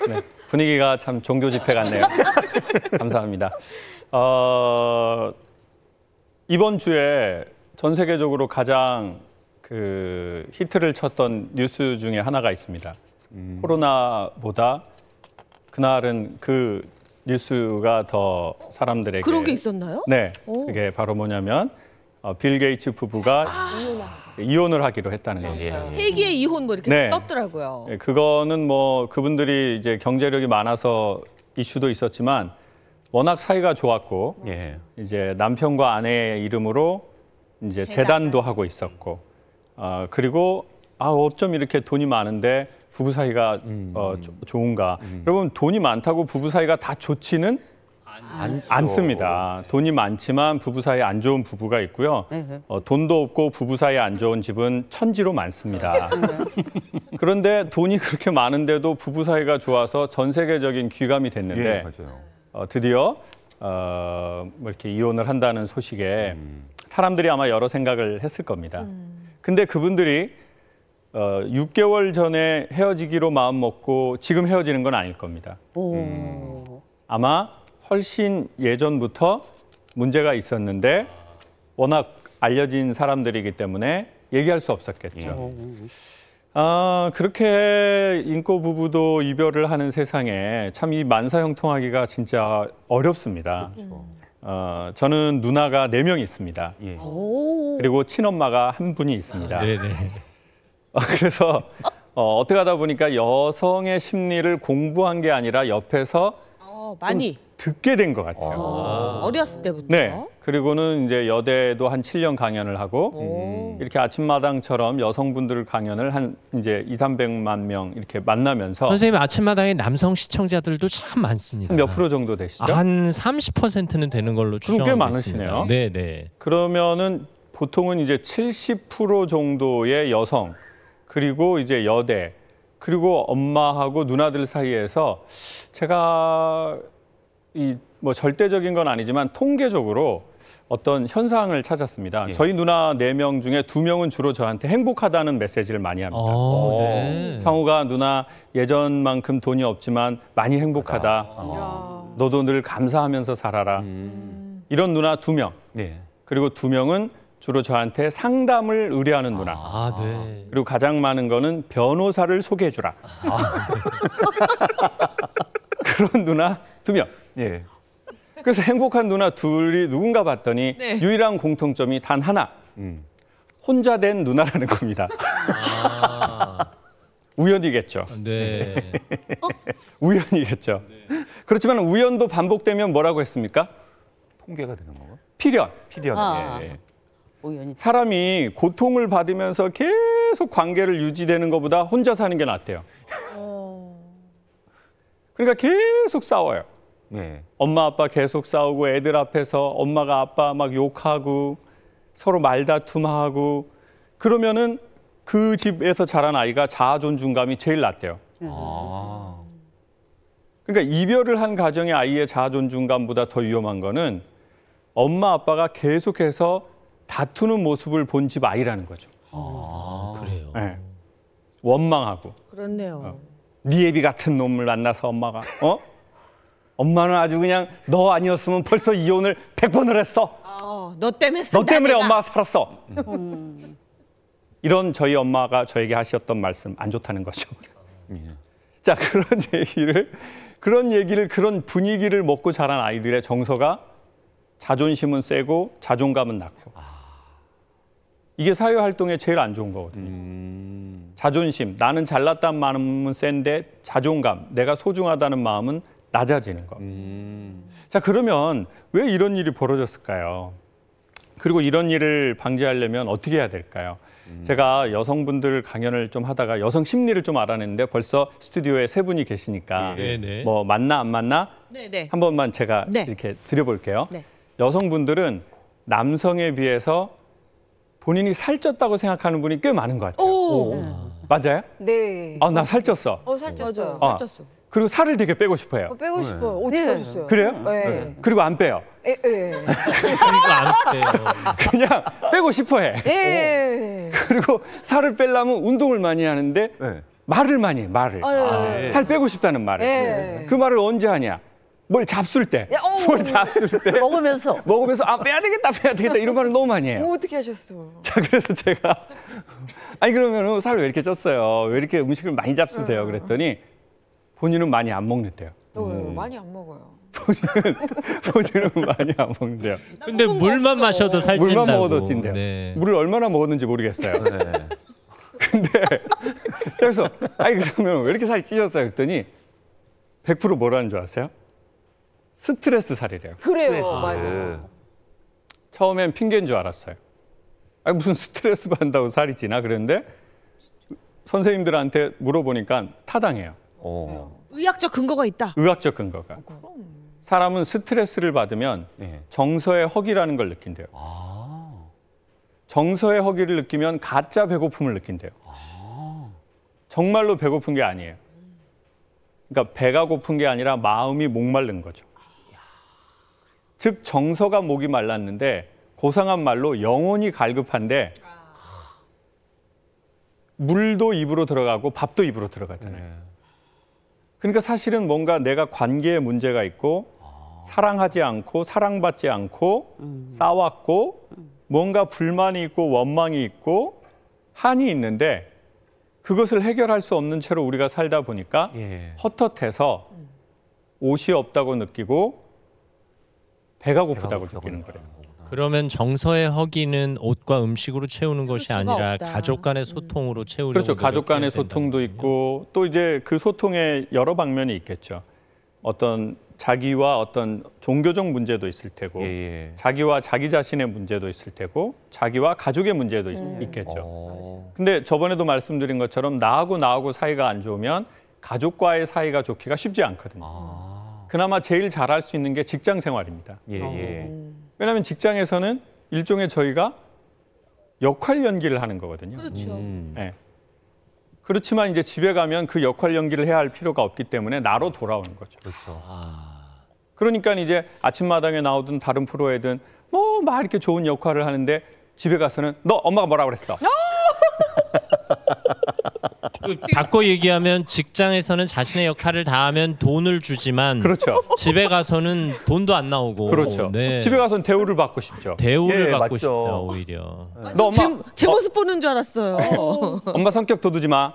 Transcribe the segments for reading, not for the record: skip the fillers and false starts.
네, 분위기가 참 종교 집회 같네요. 감사합니다. 이번 주에 전 세계적으로 가장 그 히트를 쳤던 뉴스 중에 하나가 있습니다. 코로나보다 그날은 그 뉴스가 더 사람들에게 그런 게 있었나요? 네, 그게 바로 뭐냐면 빌 게이츠 부부가 이혼을 하기로 했다는 겁니다. 세기의 이혼 뭐 이렇게 네. 떴더라고요. 네, 그거는 뭐 그분들이 이제 경제력이 많아서 이슈도 있었지만 워낙 사이가 좋았고 이제 남편과 아내의 이름으로 이제 재단도 하고 있었고 그리고 어쩜 이렇게 돈이 많은데 부부 사이가 좋은가? 여러분 돈이 많다고 부부 사이가 다 좋지는 않습니다. 돈이 많지만 부부 사이에 안 좋은 부부가 있고요. 돈도 없고 부부 사이에 안 좋은 집은 천지로 많습니다. 그런데 돈이 그렇게 많은데도 부부 사이가 좋아서 전 세계적인 귀감이 됐는데 드디어 뭐 이렇게 이혼을 한다는 소식에 사람들이 아마 여러 생각을 했을 겁니다. 근데 그분들이 6개월 전에 헤어지기로 마음 먹고 지금 헤어지는 건 아닐 겁니다. 아마 훨씬 예전부터 문제가 있었는데 워낙 알려진 사람들이기 때문에 얘기할 수 없었겠죠. 그렇게 인고 부부도 이별을 하는 세상에 참 이 만사형통하기가 진짜 어렵습니다. 저는 누나가 4명 있습니다. 그리고 친엄마가 1분이 있습니다. 그래서 어떻게 하다 보니까 여성의 심리를 공부한 게 아니라 옆에서 많이 듣게 된 것 같아요. 어렸을 때부터. 네. 그리고는 이제 여대도 한 7년 강연을 하고 이렇게 아침마당처럼 여성분들 강연을 한 이제 200~300만 명 이렇게 만나면서 선생님 아침마당에 남성 시청자들도 참 많습니다. 몇 프로 정도 되시죠? 한 30%는 되는 걸로 추정하고 꽤 많으시네요. 네네. 그러면은 보통은 이제 70% 정도의 여성 그리고 이제 여대 그리고 엄마하고 누나들 사이에서 제가 이 뭐 절대적인 건 아니지만 통계적으로 어떤 현상을 찾았습니다. 저희 누나 4명 중에 2명은 주로 저한테 행복하다는 메시지를 많이 합니다. 상우가 누나 예전만큼 돈이 없지만 많이 행복하다. 너도 늘 감사하면서 살아라. 이런 누나 2명. 그리고 2명은 주로 저한테 상담을 의뢰하는 누나. 그리고 가장 많은 거는 변호사를 소개해주라. 그런 누나 2명. 그래서 행복한 누나 둘이 누군가 봤더니 유일한 공통점이 단 하나. 혼자 된 누나라는 겁니다. 우연이겠죠. 네. 우연이겠죠. 그렇지만 우연도 반복되면 뭐라고 했습니까? 통계가 되는 건가요? 필연. 필연. 사람이 고통을 받으면서 계속 관계를 유지되는 것보다 혼자 사는 게 낫대요. 그러니까 계속 싸워요. 엄마 아빠 계속 싸우고 애들 앞에서 엄마가 아빠 막 욕하고 서로 말다툼하고 그러면은 그 집에서 자란 아이가 자아 존중감이 제일 낮대요. 그러니까 이별을 한 가정의 아이의 자아 존중감보다 더 위험한 거는 엄마 아빠가 계속해서 다투는 모습을 본 집 아이라는 거죠. 그래요. 네. 원망하고. 그렇네요. 네 애비 같은 놈을 만나서 엄마가 엄마는 아주 그냥 너 아니었으면 벌써 이혼을 100번을 했어. 너 때문에 너 때문에 엄마가 살았어. 이런 저희 엄마가 저에게 하셨던 말씀 안 좋다는 거죠. 자, 그런 얘기를 그런 분위기를 먹고 자란 아이들의 정서가 자존심은 세고 자존감은 낮고 이게 사회활동에 제일 안 좋은 거거든요. 자존심, 나는 잘났다는 마음은 센데 자존감, 내가 소중하다는 마음은 낮아지는 거. 자, 그러면 왜 이런 일이 벌어졌을까요? 그리고 이런 일을 방지하려면 어떻게 해야 될까요? 제가 여성분들 강연을 좀 하다가 여성 심리를 좀 알아냈는데 벌써 스튜디오에 3분이 계시니까 뭐 맞나 안 맞나? 한 번만 제가 이렇게 드려볼게요. 여성분들은 남성에 비해서 본인이 살쪘다고 생각하는 분이 꽤 많은 것 같아요. 맞아요? 네. 나 살쪘어. 살쪘어요. 살쪘어. 그리고 살을 되게 빼고 싶어요. 빼고 싶어요. 어떻게 하셨어요? 그래요? 네. 그리고 안 빼요. 그리고 안 빼요. 그냥 빼고 싶어 해. 그리고 살을 빼려면 운동을 많이 하는데 네. 말을 많이 해, 말을. 아, 살 빼고 싶다는 말을. 예. 그 말을 언제 하냐? 뭘 잡술 때. 야, 어머. 뭘 잡술 때. 먹으면서 먹으면서 아 빼야 되겠다 이런 말을 너무 많이 해요. 뭐 어떻게 하셨어? 자, 그래서 제가 아니 그러면 살 왜 이렇게 쪘어요? 왜 이렇게 음식을 많이 잡수세요? 그랬더니 본인은 많이 안 먹는데요. 많이 안 먹어요. 본인은 많이 안 먹는데요. 근데 물만 마셔도 살찐다고. 물만 먹어도 찐대요. 네. 물을 얼마나 먹었는지 모르겠어요. 네. 근데 그래서 아니 그러면 왜 이렇게 살이 찌셨어요? 그랬더니 100% 뭐라는 줄 아세요? 스트레스 살이래요. 그래요, 맞아요. 처음엔 핑계인 줄 알았어요. 아니 무슨 스트레스 받는다고 살이 찌나 그랬는데 선생님들한테 물어보니까 타당해요. 의학적 근거가 있다. 의학적 근거가. 사람은 스트레스를 받으면 네. 정서의 허기라는 걸 느낀대요. 정서의 허기를 느끼면 가짜 배고픔을 느낀대요. 정말로 배고픈 게 아니에요. 그러니까 배가 고픈 게 아니라 마음이 목마른 거죠. 즉 정서가 목이 말랐는데 고상한 말로 영혼이 갈급한데 물도 입으로 들어가고 밥도 입으로 들어가잖아요. 그러니까 사실은 뭔가 내가 관계에 문제가 있고 사랑하지 않고 사랑받지 않고 싸웠고 뭔가 불만이 있고 원망이 있고 한이 있는데 그것을 해결할 수 없는 채로 우리가 살다 보니까 헛헛해서 옷이 없다고 느끼고 배가 고프다고 느끼는 거예요. 그러면 정서의 허기는 옷과 음식으로 채우는 것이 수가 아니라 없다. 가족 간의 소통으로 채우려고 그렇죠. 가족 간의 노력해야 소통도 된다는 있고 또 이제 그 소통에 여러 방면이 있겠죠. 어떤 자기와 어떤 종교적 문제도 있을 테고 자기와 자기 자신의 문제도 있을 테고 자기와 가족의 문제도 있겠죠. 근데 저번에도 말씀드린 것처럼 나하고 사이가 안 좋으면 가족과의 사이가 좋기가 쉽지 않거든요. 그나마 제일 잘할 수 있는 게 직장 생활입니다. 왜냐하면 직장에서는 일종의 저희가 역할 연기를 하는 거거든요. 그렇죠. 네. 그렇지만 이제 집에 가면 그 역할 연기를 해야 할 필요가 없기 때문에 나로 돌아오는 거죠. 그렇죠. 그러니까 이제 아침마당에 나오든 다른 프로에든 뭐 막 이렇게 좋은 역할을 하는데 집에 가서는 너 엄마가 뭐라 그랬어? 바꿔 얘기하면 직장에서는 자신의 역할을 다하면 돈을 주지만 그렇죠. 집에 가서는 돈도 안 나오고 그렇죠. 네. 집에 가서는 대우를 받고 싶죠. 대우를 예, 받고 맞죠. 싶다 오히려. 너 엄마 제 모습 보는 줄 알았어요. 엄마 성격 돋우지 마.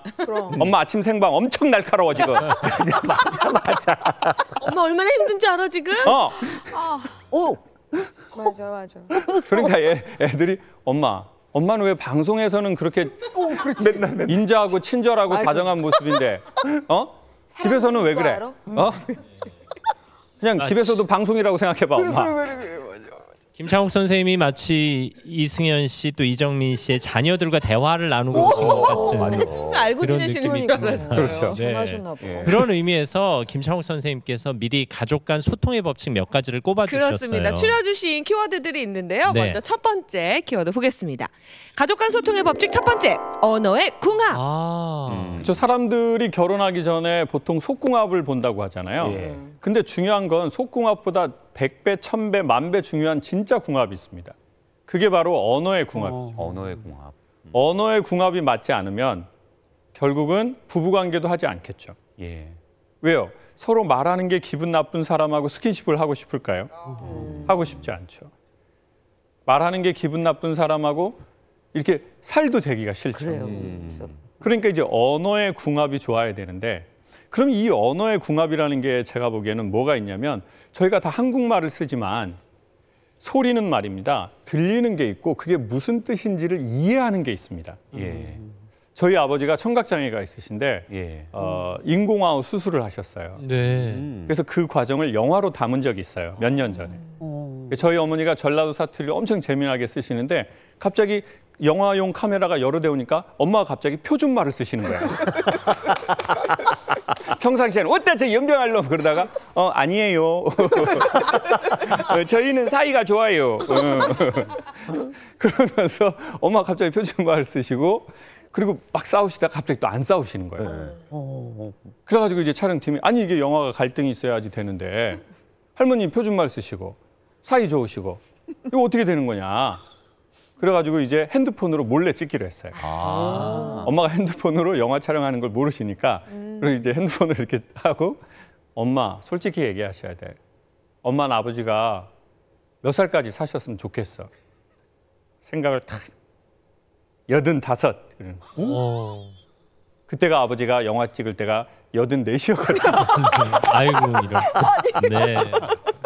엄마 아침 생방 엄청 날카로워 지금. 엄마 얼마나 힘든지 알아 지금? 맞아. 그러니까 애들이 엄마는 왜 방송에서는 그렇게 맨날 인자하고 친절하고 다정한 모습인데 집에서는 왜 그래? 그냥 집에서도 방송이라고 생각해봐 엄마. 김창욱 선생님이 마치 이승현 씨 또 이정민 씨의 자녀들과 대화를 나누고 계신 것 같은 그래서 알고 그런 지내시는 느낌이 줄 알았어요. 그렇죠. 네. 전화하셨나 봐. 그런 의미에서 김창욱 선생님께서 미리 가족 간 소통의 법칙 몇 가지를 꼽아주셨어요. 그렇습니다. 추려주신 키워드들이 있는데요. 네. 먼저 첫 번째 키워드 보겠습니다. 가족 간 소통의 법칙 첫 번째, 언어의 궁합. 저 사람들이 결혼하기 전에 보통 속궁합을 본다고 하잖아요. 근데 중요한 건 속궁합보다 100배, 1000배, 10,000배 중요한 진짜 궁합이 있습니다. 그게 바로 언어의 궁합이죠. 언어의 궁합. 언어의 궁합이 맞지 않으면 결국은 부부관계도 하지 않겠죠. 왜요? 서로 말하는 게 기분 나쁜 사람하고 스킨십을 하고 싶을까요? 하고 싶지 않죠. 말하는 게 기분 나쁜 사람하고 이렇게 살도 되기가 싫죠. 그러니까 이제 언어의 궁합이 좋아야 되는데 그럼 이 언어의 궁합이라는 게 제가 보기에는 뭐가 있냐면 저희가 다 한국말을 쓰지만 소리는 말입니다. 들리는 게 있고 그게 무슨 뜻인지를 이해하는 게 있습니다. 저희 아버지가 청각장애가 있으신데 인공아웃 수술을 하셨어요. 네. 그래서 그 과정을 영화로 담은 적이 있어요. 몇 년 전에. 저희 어머니가 전라도 사투리를 엄청 재미나게 쓰시는데 갑자기 영화용 카메라가 여러 대 오니까 엄마가 갑자기 표준말을 쓰시는 거예요. 평상시에는 어때 저 연병할 놈 그러다가 아니에요. 저희는 사이가 좋아요. 그러면서 엄마가 갑자기 표준말을 쓰시고 그리고 막 싸우시다가 갑자기 또 안 싸우시는 거예요. 그래가지고 이제 촬영팀이 아니 이게 영화가 갈등이 있어야지 되는데 할머님 표준말 쓰시고 사이 좋으시고 이거 어떻게 되는 거냐. 그래가지고 이제 핸드폰으로 몰래 찍기로 했어요. 엄마가 핸드폰으로 영화 촬영하는 걸 모르시니까 그리고 이제 핸드폰을 이렇게 하고 엄마 솔직히 얘기하셔야 돼. 엄마는 아버지가 몇 살까지 사셨으면 좋겠어. 생각을 탁 85. 그때가 아버지가 영화 찍을 때가 84이었거든요. 아이고 이런. 네.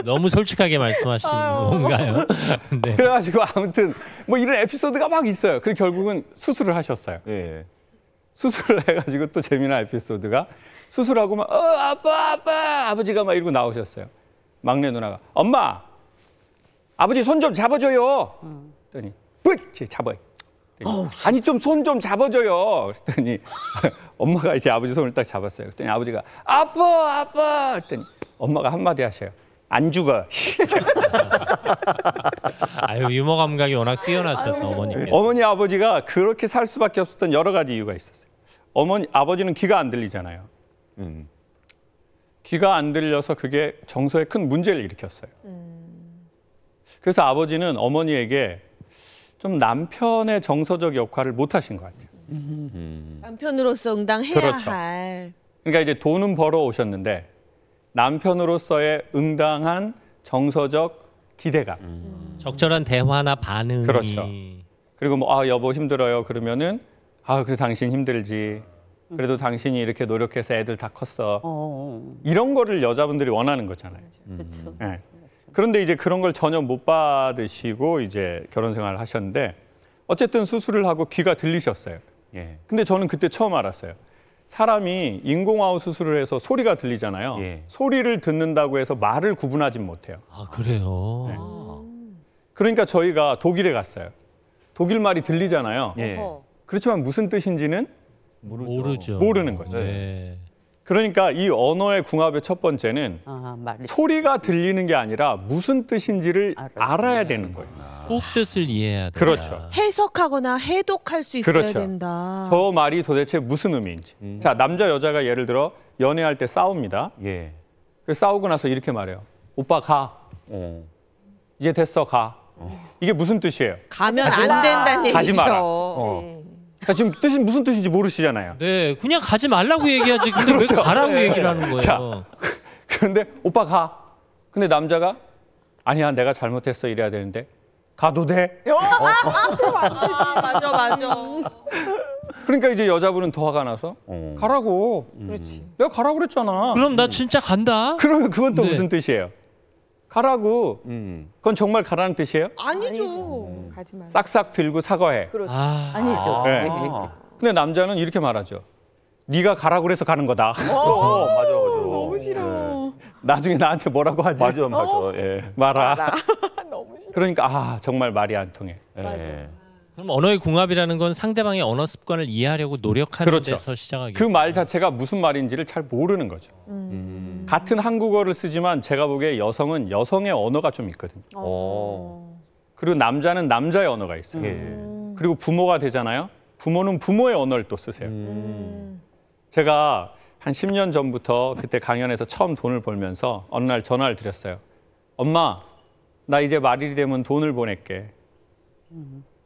너무 솔직하게 말씀하시는 건가요? 네. 그래가지고 아무튼 뭐 이런 에피소드가 막 있어요. 그리고 결국은 수술을 하셨어요. 예. 수술을 해가지고 또 재미난 에피소드가 수술하고 막 아빠 아버지가 막 이러고 나오셨어요. 막내 누나가 엄마 아버지 손 좀 잡아줘요. 그랬더니 뿌이 잡아요. 아니 좀 손 좀 잡아줘요. 그랬더니 엄마가 이제 아버지 손을 딱 잡았어요. 그랬더니 아버지가 아빠 그랬더니 엄마가 한마디 하셔요. 안 죽어. 아유 유머 감각이 워낙 뛰어나셔서 어머니께서. 어머니 아버지가 그렇게 살 수밖에 없었던 여러 가지 이유가 있었어요. 아버지는 귀가 안 들리잖아요. 귀가 안 들려서 그게 정서에 큰 문제를 일으켰어요. 그래서 아버지는 어머니에게 좀 남편의 정서적 역할을 못 하신 것 같아요. 남편으로서 응당해야 그렇죠. 할. 그러니까 이제 돈은 벌어 오셨는데 남편으로서의 응당한 정서적 기대감. 적절한 대화나 반응이. 그렇죠. 그리고 뭐 여보 힘들어요 그러면은 그래 당신 힘들지. 그래도 당신이 이렇게 노력해서 애들 다 컸어. 이런 거를 여자분들이 원하는 거잖아요. 그렇죠. 네. 그런데 이제 그런 걸 전혀 못 받으시고 이제 결혼 생활을 하셨는데 어쨌든 수술을 하고 귀가 들리셨어요. 예. 근데 저는 그때 처음 알았어요. 사람이 인공아웃 수술을 해서 소리가 들리잖아요. 예. 소리를 듣는다고 해서 말을 구분하진 못해요. 아 그래요. 네. 그러니까 저희가 독일에 갔어요. 독일 말이 들리잖아요. 예. 그렇지만 무슨 뜻인지는 모르죠. 모르는 거죠. 네. 그러니까 이 언어의 궁합의 첫 번째는 말이 소리가 들리는 게 아니라 무슨 뜻인지를 알아야 되는 거예요. 속 뜻을 이해해야 된다. 그렇죠. 해석하거나 해독할 수 있어야 그렇죠. 된다. 저 말이 도대체 무슨 의미인지. 자, 남자 여자가 예를 들어 연애할 때 싸웁니다. 예. 그래서 싸우고 나서 이렇게 말해요. 오빠 가. 이제 됐어 가. 이게 무슨 뜻이에요? 가면 안 된다는 얘기죠. 가지 마라. 그러니까 지금 뜻이 무슨 뜻인지 모르시잖아요. 네, 그냥 가지 말라고 얘기하지. 근데 왜 가라고 얘기를 하는 거예요? 자, 그런데 오빠 가. 근데 남자가 아니야 내가 잘못했어 이래야 되는데 가도 돼? 맞아. 그러니까 이제 여자분은 더 화가 나서 가라고. 그렇지. 내가 가라고 그랬잖아. 그럼 나 진짜 간다. 그러면 그건 또 네. 무슨 뜻이에요? 가라고. 그건 정말 가라는 뜻이에요? 아니죠. 가지 마. 싹싹 빌고 사과해. 그렇지. 아니죠. 네. 근데 남자는 이렇게 말하죠. 네가 가라고 그래서 가는 거다. 맞아. 너무 싫어. 나중에 나한테 뭐라고 하지? 맞아. 예. 말아. 너무 싫어. 그러니까 정말 말이 안 통해. 예. 그럼 언어의 궁합이라는 건 상대방의 언어 습관을 이해하려고 노력하는 그렇죠. 데서 시작하기. 그 말 자체가 무슨 말인지를 잘 모르는 거죠. 같은 한국어를 쓰지만 제가 보기에 여성은 여성의 언어가 좀 있거든요. 그리고 남자는 남자의 언어가 있어요. 예. 그리고 부모가 되잖아요. 부모는 부모의 언어를 또 쓰세요. 제가 한 10년 전부터 그때 강연에서 처음 돈을 벌면서 어느 날 전화를 드렸어요. 엄마, 나 이제 말일이 되면 돈을 보낼게.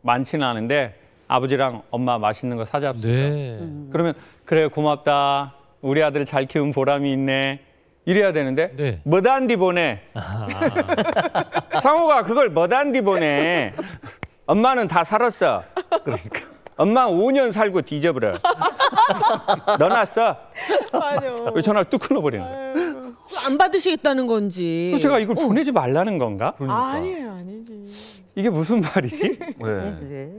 많지는 않은데 아버지랑 엄마 맛있는 거 사잡수죠. 네. 그러면 그래 고맙다. 우리 아들 잘 키운 보람이 있네. 이래야 되는데 네. 뭐단디 보내. 상호가 그걸 뭐단디 보내. 엄마는 다 살았어. 그러니까 엄마 5년 살고 뒤져버려. 넣어놨어. 맞아. 그래서 전화를 뚝 끊어버리는 거예요. 안 받으시겠다는 건지. 그래서 제가 이걸 보내지 말라는 건가? 아니에요, 아니지. 이게 무슨 말이지? 네.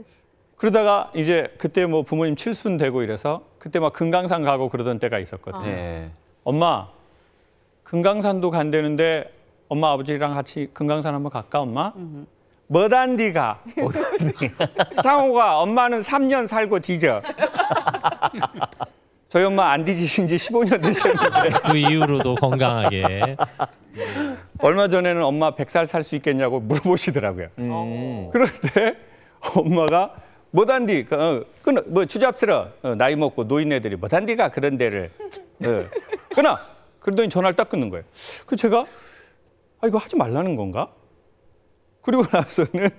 그러다가 이제 그때 뭐 부모님 칠순 되고 이래서 그때 막 금강산 가고 그러던 때가 있었거든요. 네. 엄마, 금강산도 간대는데 엄마 아버지랑 같이 금강산 한번 갈까 엄마? 뭐단디가? 장호가 엄마는 3년 살고 뒤져. 저희 엄마 안 뒤지신 지 15년 되셨는데 그 이후로도 건강하게. 얼마 전에는 엄마 100살 살 수 있겠냐고 물어보시더라고요. 그런데 엄마가 뭐단디, 뭐 추잡스러 나이 먹고 노인네들이 뭐단디가 그런 데를 끊어. 그러더니 전화를 딱 끊는 거예요. 그래서 제가 이거 하지 말라는 건가? 그리고 나서는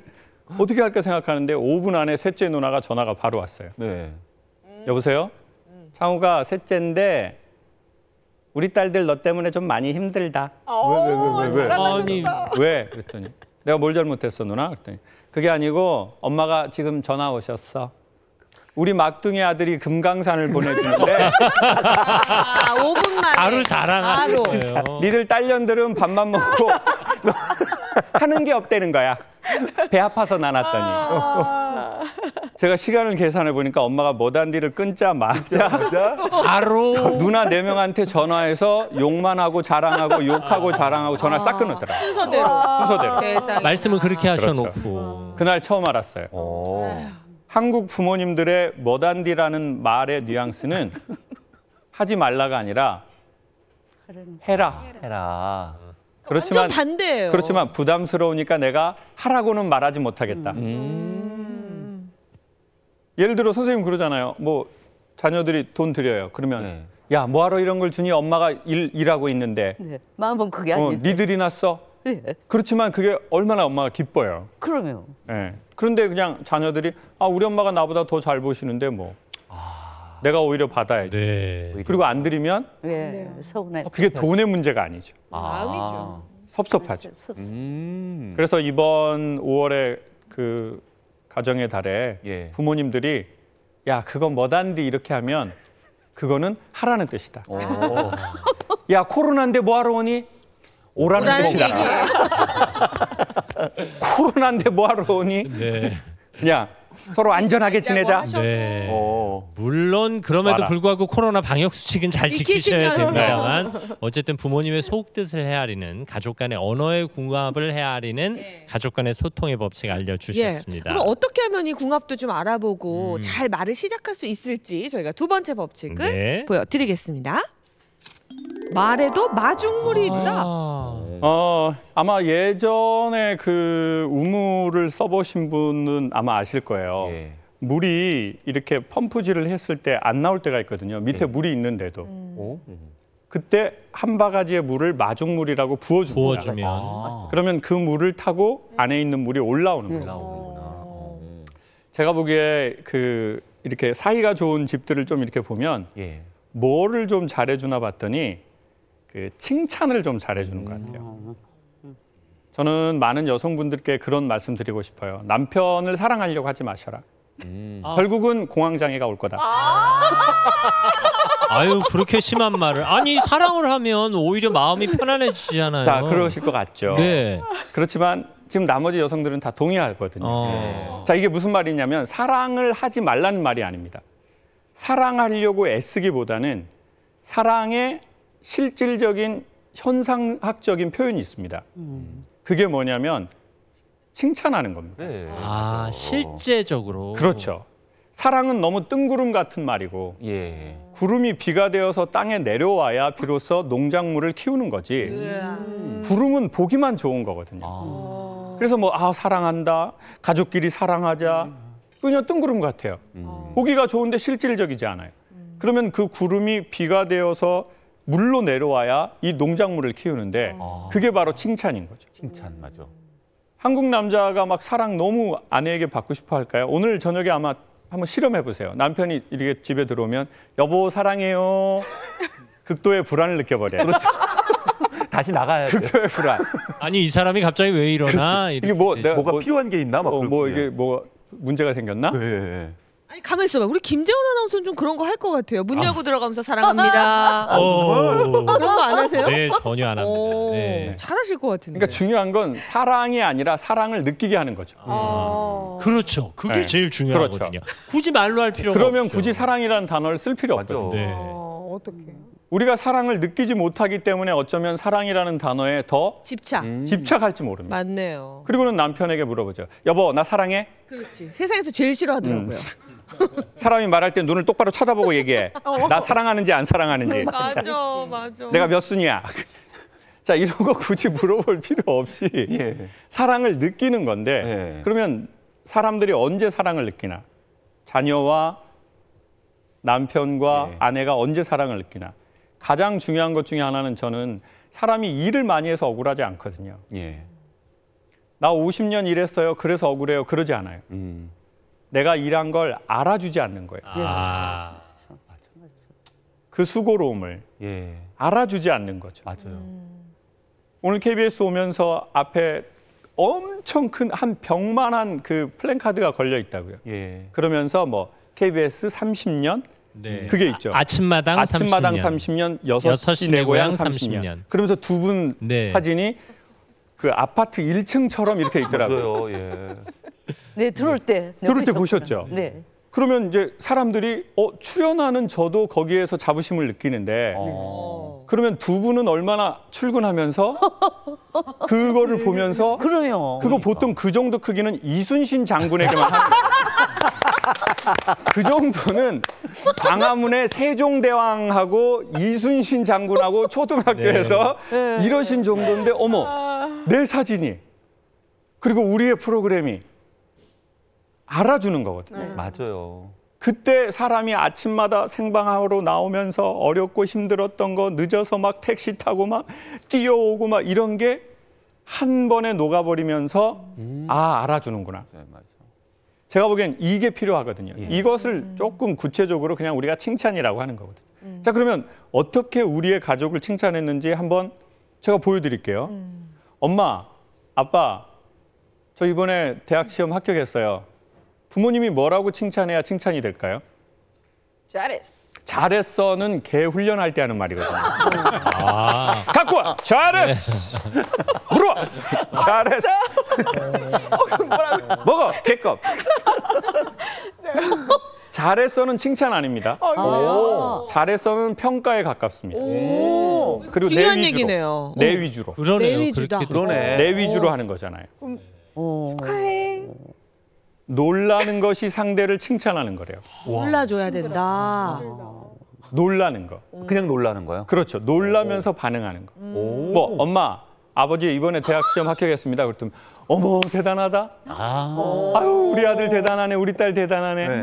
어떻게 할까 생각하는데 5분 안에 셋째 누나가 전화가 바로 왔어요. 네. 여보세요? 창우가 셋째인데 우리 딸들 너 때문에 좀 많이 힘들다. 왜? 아니 왜? 그랬더니 내가 뭘 잘못했어 누나? 그랬더니 그게 아니고 엄마가 지금 전화 오셨어. 우리 막둥이 아들이 금강산을 보내주는데 5분 만에. 바로 자랑하는 거예요. 니들 딸년들은 밥만 먹고 하는 게 없다는 거야. 배 아파서 나눴더니. 제가 시간을 계산해 보니까 엄마가 머단디를 끊자마자 바로 누나 4명한테 전화해서 욕만 하고 자랑하고 욕하고 자랑하고 전화 싹 끊었더라. 순서대로. 순서대로. 세상에. 말씀을 그렇게 그렇죠. 하셔놓고 그날 처음 알았어요. 오. 한국 부모님들의 머단디라는 말의 뉘앙스는 하지 말라가 아니라 해라. 해라. 완전 반대예요. 그렇지만 부담스러우니까 내가 하라고는 말하지 못하겠다. 예를 들어 선생님 그러잖아요. 뭐 자녀들이 돈 드려요. 그러면 네. 야 뭐하러 이런 걸 주니 엄마가 일하고 있는데 네. 마음은 그게 아닌데. 니들이나 써. 네. 그렇지만 그게 얼마나 엄마가 기뻐요. 그러면 예. 그런데 그냥 자녀들이 아 우리 엄마가 나보다 더 잘 보시는데 뭐 내가 오히려 받아야지. 네. 그리고 안 드리면 왜 서운해? 그게 돈의 문제가 아니죠. 마음이죠. 섭섭하죠. 섭섭. 그래서 이번 5월에 그 가정의 달에 예. 부모님들이 야 그건 뭐단디 이렇게 하면 그거는 하라는 뜻이다. 야 코로나인데 뭐하러 오니? 오라는 뜻이다. 코로나인데 뭐하러 오니? 네. 그냥 서로 안전하게 지내자. 네. 오. 물론 그럼에도 와라. 불구하고 코로나 방역 수칙은 잘 지키셔야 지키시면 됩니다만 어쨌든 부모님의 속뜻을 헤아리는 가족 간의 언어의 궁합을 헤아리는 가족 간의 소통의 법칙 예. 알려주셨습니다. 그럼 어떻게 하면 이 궁합도 좀 알아보고 잘 말을 시작할 수 있을지 저희가 두 번째 법칙을 네. 보여드리겠습니다. 말에도 마중물이 있다. 아마 예전에 그 우물을 써보신 분은 아마 아실 거예요. 예. 물이 이렇게 펌프질을 했을 때 안 나올 때가 있거든요. 밑에 물이 있는데도. 오. 그때 한 바가지의 물을 마중물이라고 부어줍니다. 부어주면 그러면 그 물을 타고 안에 있는 물이 올라오는 거예요. 나오는구나. 제가 보기에 그 이렇게 사이가 좋은 집들을 좀 이렇게 보면 예. 뭐를 좀 잘해주나 봤더니 그 칭찬을 좀 잘해주는 것 같아요. 저는 많은 여성분들께 그런 말씀 드리고 싶어요. 남편을 사랑하려고 하지 마셔라. 결국은 공황장애가 올 거다. 아유 그렇게 심한 말을 아니 사랑을 하면 오히려 마음이 편안해지잖아요. 자, 그러실 것 같죠. 네. 그렇지만 지금 나머지 여성들은 다 동의하거든요. 자, 이게 무슨 말이냐면 사랑을 하지 말라는 말이 아닙니다. 사랑하려고 애쓰기보다는 사랑의 실질적인 현상학적인 표현이 있습니다. 그게 뭐냐면 칭찬하는 겁니다. 네. 아 실제적으로 그렇죠. 사랑은 너무 뜬구름 같은 말이고 예. 구름이 비가 되어서 땅에 내려와야 비로소 농작물을 키우는 거지. 구름은 보기만 좋은 거거든요. 그래서 뭐 사랑한다, 가족끼리 사랑하자, 그냥 뜬구름 같아요. 보기가 좋은데 실질적이지 않아요. 그러면 그 구름이 비가 되어서 물로 내려와야 이 농작물을 키우는데 그게 바로 칭찬인 거죠. 칭찬 맞아. 한국 남자가 막 사랑 너무 아내에게 받고 싶어 할까요? 오늘 저녁에 아마 한번 실험해 보세요. 남편이 이렇게 집에 들어오면 여보 사랑해요. 극도의 불안을 느껴버려요. 그렇죠. 다시 나가야 돼. 극도의 불안. 아니 이 사람이 갑자기 왜 이러나 이게 뭐 이렇게 내가 뭐가 뭐, 필요한 게 있나? 막 뭐 이게 뭐 문제가 생겼나? 네. 아니 가만 있어봐. 우리 김재원 아나운서는 좀 그런 거 할 것 같아요. 문 열고 들어가면서 사랑합니다. 오. 그런 거 안 하세요? 네 전혀 안 합니다. 오, 네. 잘하실 것 같은데. 그러니까 중요한 건 사랑이 아니라 사랑을 느끼게 하는 거죠. 그렇죠. 그게 네. 제일 중요하거든요. 그렇죠. 굳이 말로 할 필요가 그러면 없죠. 굳이 사랑이라는 단어를 쓸 필요 맞아. 없거든요. 네. 어떻게? 우리가 사랑을 느끼지 못하기 때문에 어쩌면 사랑이라는 단어에 더 집착. 집착할지 모릅니다. 맞네요. 그리고는 남편에게 물어보죠. 여보, 나 사랑해? 그렇지. 세상에서 제일 싫어하더라고요. 사람이 말할 때 눈을 똑바로 쳐다보고 얘기해. 나 사랑하는지 안 사랑하는지. 맞아. 내가 몇 순이야. 자, 이런 거 굳이 물어볼 필요 없이 예. 사랑을 느끼는 건데 예. 그러면 사람들이 언제 사랑을 느끼나? 자녀와 남편과 예. 아내가 언제 사랑을 느끼나? 가장 중요한 것 중에 하나는 저는 사람이 일을 많이 해서 억울하지 않거든요. 예. 나 50년 일했어요. 그래서 억울해요. 그러지 않아요. 내가 일한 걸 알아주지 않는 거예요. 아. 그 수고로움을 예. 알아주지 않는 거죠. 맞아요. 오늘 KBS 오면서 앞에 엄청 큰 한 벽만한 그 플랜카드가 걸려 있다고요. 예. 그러면서 뭐 KBS 30년 네. 그게 있죠. 아침마당 30년, 6시 내 고향 30년. 그러면서 두 분 네. 사진이 그 아파트 1층처럼 이렇게 있더라고요. 맞아요. 예. 네, 들어올 때. 들어올 때 보셨죠? 네. 그러면 이제 사람들이 출연하는 저도 거기에서 자부심을 느끼는데 그러면 두 분은 얼마나 출근하면서 그거를 보면서 그래요. 그거 보통 그 정도 크기는 이순신 장군에게만 하는 거예요. 그 정도는 광화문에 세종대왕하고 이순신 장군하고 초등학교에서 이러신 정도인데 어머 내 사진이 그리고 우리의 프로그램이 알아주는 거거든요. 맞아요. 그때 사람이 아침마다 생방하러 나오면서 어렵고 힘들었던 거 늦어서 막 택시 타고 막 뛰어오고 막 이런 게 한 번에 녹아버리면서 알아주는구나. 네, 맞아요. 제가 보기엔 이게 필요하거든요. 이것을 조금 구체적으로 그냥 우리가 칭찬이라고 하는 거거든요. 자, 그러면 어떻게 우리의 가족을 칭찬했는지 한번 제가 보여드릴게요. 엄마, 아빠, 저 이번에 대학 시험 합격했어요. 부모님이 뭐라고 칭찬해야 칭찬이 될까요? 잘했어. 잘했어는 개 훈련할 때 하는 말이거든요. 갖고 와! 잘했어! 물어와! 잘했어! 먹어! 개껍! 잘했어는 칭찬 아닙니다. 잘했어는 평가에 가깝습니다. 그리고 중요한 내 위주로, 얘기네요. 내 위주로. 그러네요. 내 위주다. 그렇게 그러네. 내 위주로 하는 거잖아요. 축하해. 놀라는 것이 상대를 칭찬하는 거래요. 몰라줘야 된다. 놀라는 거. 그냥 놀라는 거요? 그렇죠. 놀라면서 반응하는 거. 뭐 엄마, 아버지 이번에 대학 시험 합격했습니다. 그랬더니 어머 대단하다. 아유 우리 아들 대단하네. 우리 딸 대단하네. 네.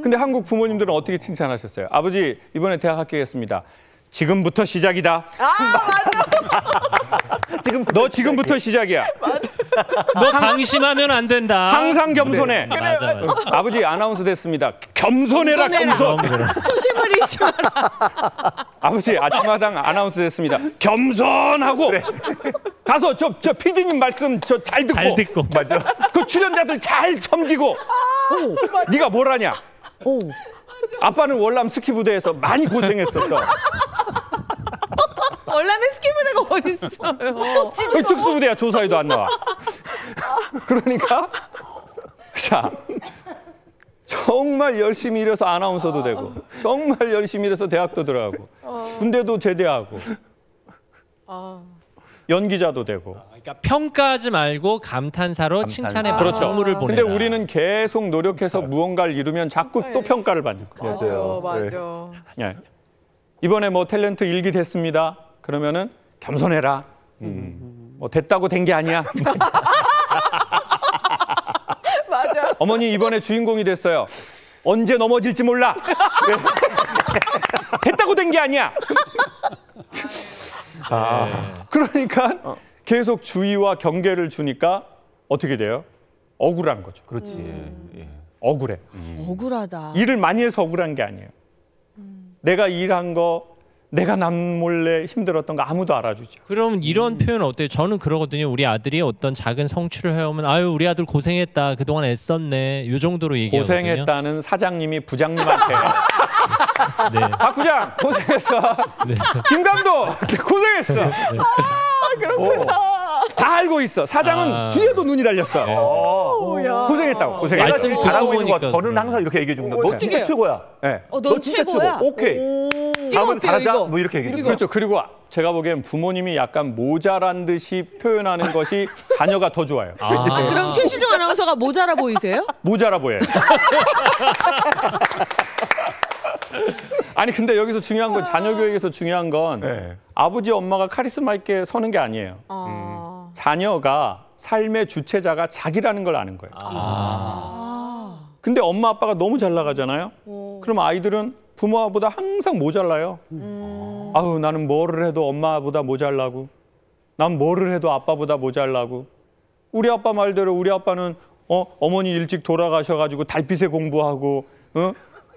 근데 한국 부모님들은 어떻게 칭찬하셨어요? 아버지 이번에 대학 합격했습니다. 지금부터 시작이다. 너 지금부터 시작이야. 너 방심하면 안 된다. 항상 겸손해. 맞아. 아버지 아나운서 됐습니다. 겸손해라 겸손. 초심을 잃지 마라. 아버지 아침마당 아나운서 됐습니다. 겸손하고 가서 저 PD님 말씀 저 잘 듣고. 잘 듣고. 맞아. 그 출연자들 잘 섬기고. 네가 뭘 하냐? 아빠는 월남 스키 부대에서 많이 고생했었어. 원래는 스키부대가 어딨어요. 특수부대야 조사에도 안 나와. 그러니까 자 정말 열심히 일해서 아나운서도 되고 정말 열심히 일해서 대학도 들어가고 군대도 제대하고 연기자도 되고. 그러니까 평가하지 말고 감탄사로 칭찬의 그렇죠. 선물을 보내라. 근데 우리는 계속 노력해서 무언가를 이루면 자꾸 또 평가를 받는 거예요. 맞아. 예. 이번에 뭐 탤런트 일기 됐습니다. 그러면은 겸손해라. 뭐 됐다고 된 게 아니야. 맞아. 어머니 이번에 주인공이 됐어요. 언제 넘어질지 몰라. 됐다고 된 게 아니야. 그러니까 계속 주의와 경계를 주니까 어떻게 돼요? 억울한 거죠. 그렇지. 예. 억울해. 억울하다. 일을 많이 해서 억울한 게 아니에요. 내가 일한 거, 내가 남몰래 힘들었던 거 아무도 알아주지. 그럼 이런 표현 어때요? 저는 그러거든요. 우리 아들이 어떤 작은 성취를 해오면 아유 우리 아들 고생했다. 그동안 애썼네. 이 정도로 얘기하거든요. 고생했다는 사장님이 부장님한테 네. 박 부장 고생했어. 김 감독 고생했어. 다 알고 있어. 사장은 뒤에도 눈이 달렸어. 고생했다고. 고생했어. 말씀 제일 잘하고 있는 것 보니까 같아. 저는 항상 이렇게 얘기해 주는 거야. 너 진짜 어떡해요? 최고야. 네. 넌 진짜 최고야. 최고. 오케이. 이거 다음은 어때요, 잘하자. 이거? 뭐 이렇게 얘기해 줘. 그렇죠. 그리고 제가 보기엔 부모님이 약간 모자란 듯이 표현하는 것이 자녀가 더 좋아요. 그럼 최시중 아나운서가 모자라 보이세요? 모자라 보여요. 아니 근데 여기서 중요한 건 자녀 교육에서 중요한 건 네. 아버지 엄마가 카리스마 있게 서는 게 아니에요. 자녀가 삶의 주체자가 자기라는 걸 아는 거예요. 근데 엄마 아빠가 너무 잘 나가잖아요. 그럼 아이들은 부모보다 항상 모자라요. 아유 나는 뭐를 해도 엄마보다 모자라고 난 뭐를 해도 아빠보다 모자라고 우리 아빠 말대로 우리 아빠는 어머니 일찍 돌아가셔가지고 달빛에 공부하고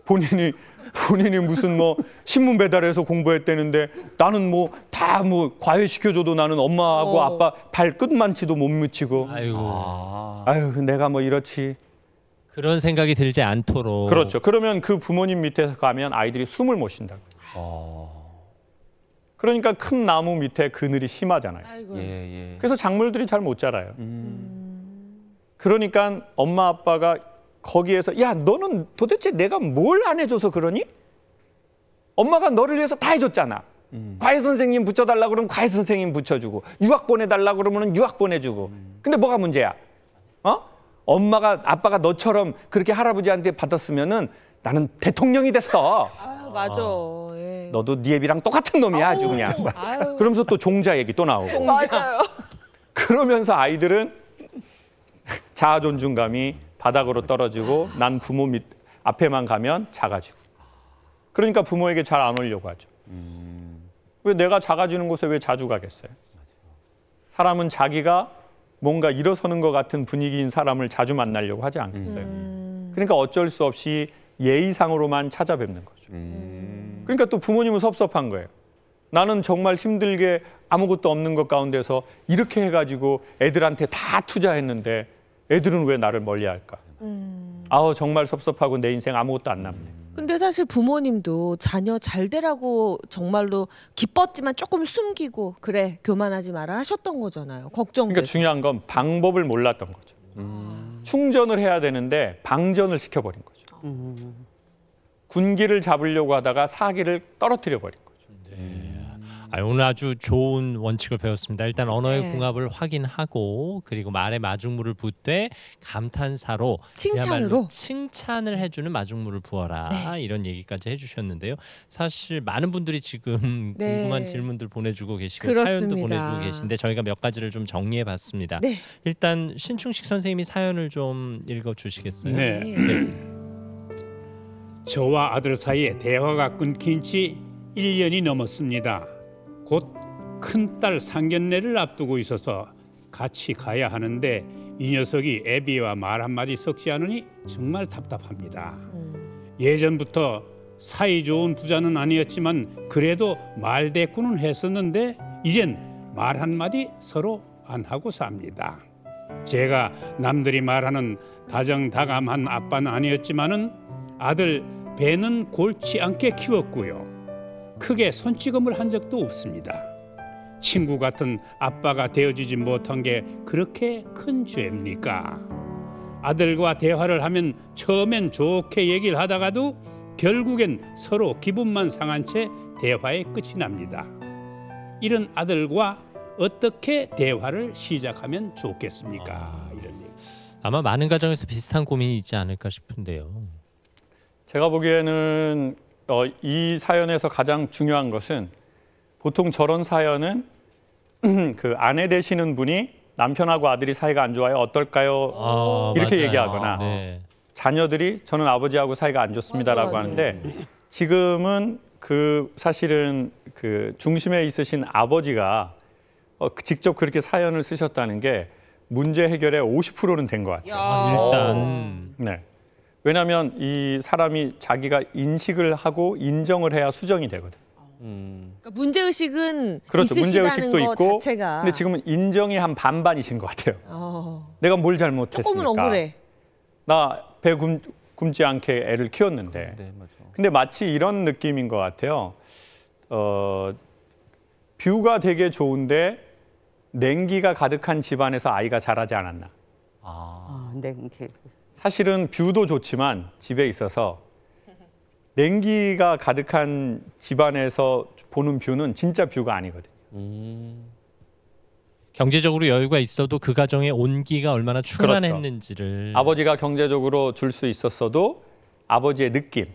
본인이 무슨 뭐 신문 배달해서 공부했다는데 나는 뭐 다 뭐 과외 시켜줘도 나는 엄마하고 아빠 발끝만치도 못 미치고 아유 내가 뭐 이렇지. 그런 생각이 들지 않도록. 그렇죠. 그러면 그 부모님 밑에서 가면 아이들이 숨을 못 쉰다고. 그러니까 큰 나무 밑에 그늘이 심하잖아요. 아이고. 예, 예. 그래서 작물들이 잘 못 자라요. 그러니까 엄마 아빠가 거기에서 야 너는 도대체 내가 뭘 안 해줘서 그러니? 엄마가 너를 위해서 다 해줬잖아. 과외 선생님 붙여달라 그러면 과외 선생님 붙여주고 유학 보내달라 그러면 유학 보내주고. 근데 뭐가 문제야? 엄마가 아빠가 너처럼 그렇게 할아버지한테 받았으면은 나는 대통령이 됐어. 아, 맞아. 예. 너도 네 애비랑 똑같은 놈이야 아주 그냥. 아유. 그러면서 또 종자 얘기 또 나오고. 맞아요. 그러면서 아이들은 자아 존중감이 바닥으로 떨어지고 난 부모 밑 앞에만 가면 작아지고. 그러니까 부모에게 잘 안 오려고 하죠. 왜 내가 작아지는 곳에 왜 자주 가겠어요? 사람은 자기가 뭔가 일어서는 것 같은 분위기인 사람을 자주 만나려고 하지 않겠어요. 그러니까 어쩔 수 없이 예의상으로만 찾아뵙는 거죠. 그러니까 또 부모님은 섭섭한 거예요. 나는 정말 힘들게 아무것도 없는 것 가운데서 이렇게 해가지고 애들한테 다 투자했는데 애들은 왜 나를 멀리할까? 아우 정말 섭섭하고 내 인생 아무것도 안 남네. 근데 사실 부모님도 자녀 잘 되라고 정말로 기뻤지만 조금 숨기고 그래 교만하지 마라 하셨던 거잖아요. 걱정돼서. 그러니까 중요한 건 방법을 몰랐던 거죠. 충전을 해야 되는데 방전을 시켜버린 거죠. 군기를 잡으려고 하다가 사기를 떨어뜨려 버린 거죠. 오늘 아주 좋은 원칙을 배웠습니다. 일단 언어의 네. 궁합을 확인하고 그리고 말에 마중물을 붓되 감탄사로 칭찬으로? 그야말로 칭찬을 해주는 마중물을 부어라. 네. 이런 얘기까지 해주셨는데요. 사실 많은 분들이 지금 네. 궁금한 질문들 보내주고 계시고 그렇습니다. 사연도 보내주고 계신데 저희가 몇 가지를 좀 정리해봤습니다. 네. 일단 신충식 선생님이 사연을 좀 읽어주시겠어요? 네. 저와 아들 사이에 대화가 끊긴 지 1년이 넘었습니다. 곧 큰딸 상견례를 앞두고 있어서 같이 가야 하는데 이 녀석이 애비와 말 한마디 섞지 않으니 정말 답답합니다. 예전부터 사이 좋은 부자는 아니었지만 그래도 말대꾸는 했었는데 이젠 말 한마디 서로 안 하고 삽니다. 제가 남들이 말하는 다정다감한 아빠는 아니었지만은 아들 배는 골치 않게 키웠고요. 크게 손찌검을 한 적도 없습니다. 친구 같은 아빠가 되어주지 못한 게 그렇게 큰 죄입니까? 아들과 대화를 하면 처음엔 좋게 얘기를 하다가도 결국엔 서로 기분만 상한 채 대화의 끝이 납니다. 이런 아들과 어떻게 대화를 시작하면 좋겠습니까? 이런 얘기. 아마 많은 가정에서 비슷한 고민이 있지 않을까 싶은데요. 제가 보기에는 이 사연에서 가장 중요한 것은 보통 저런 사연은 그 아내 되시는 분이 남편하고 아들이 사이가 안 좋아요. 어떨까요? 이렇게 맞아요. 얘기하거나 네. 자녀들이 저는 아버지하고 사이가 안 좋습니다라고 맞아. 하는데 지금은 그 사실은 그 중심에 있으신 아버지가 직접 그렇게 사연을 쓰셨다는 게 문제 해결의 50%는 된 것 같아요. 일단 네. 왜냐하면 이 사람이 자기가 인식을 하고 인정을 해야 수정이 되거든. 그러니까 문제의식은 그렇죠. 있으시다는 문제의식도 거 있고. 자체가. 근데 지금은 인정이 한 반반이신 것 같아요. 내가 뭘 잘못했습니까? 조금은 억울해. 나 배 굶지 않게 애를 키웠는데. 네, 맞아. 근데 마치 이런 느낌인 것 같아요. 뷰가 되게 좋은데 냉기가 가득한 집안에서 아이가 자라지 않았나. 네, 이렇게. 사실은 뷰도 좋지만 집에 있어서 냉기가 가득한 집안에서 보는 뷰는 진짜 뷰가 아니거든요. 경제적으로 여유가 있어도 그 가정의 온기가 얼마나 충만했는지를 아버지가 경제적으로 줄 수 있었어도 아버지의 느낌,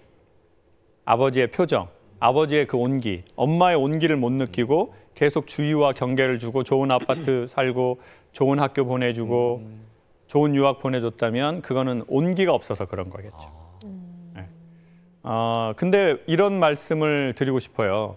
아버지의 표정, 아버지의 그 온기, 엄마의 온기를 못 느끼고 계속 주의와 경계를 주고 좋은 아파트 살고 좋은 학교 보내주고 좋은 유학 보내줬다면 그거는 온기가 없어서 그런 거겠죠. 네. 근데 이런 말씀을 드리고 싶어요.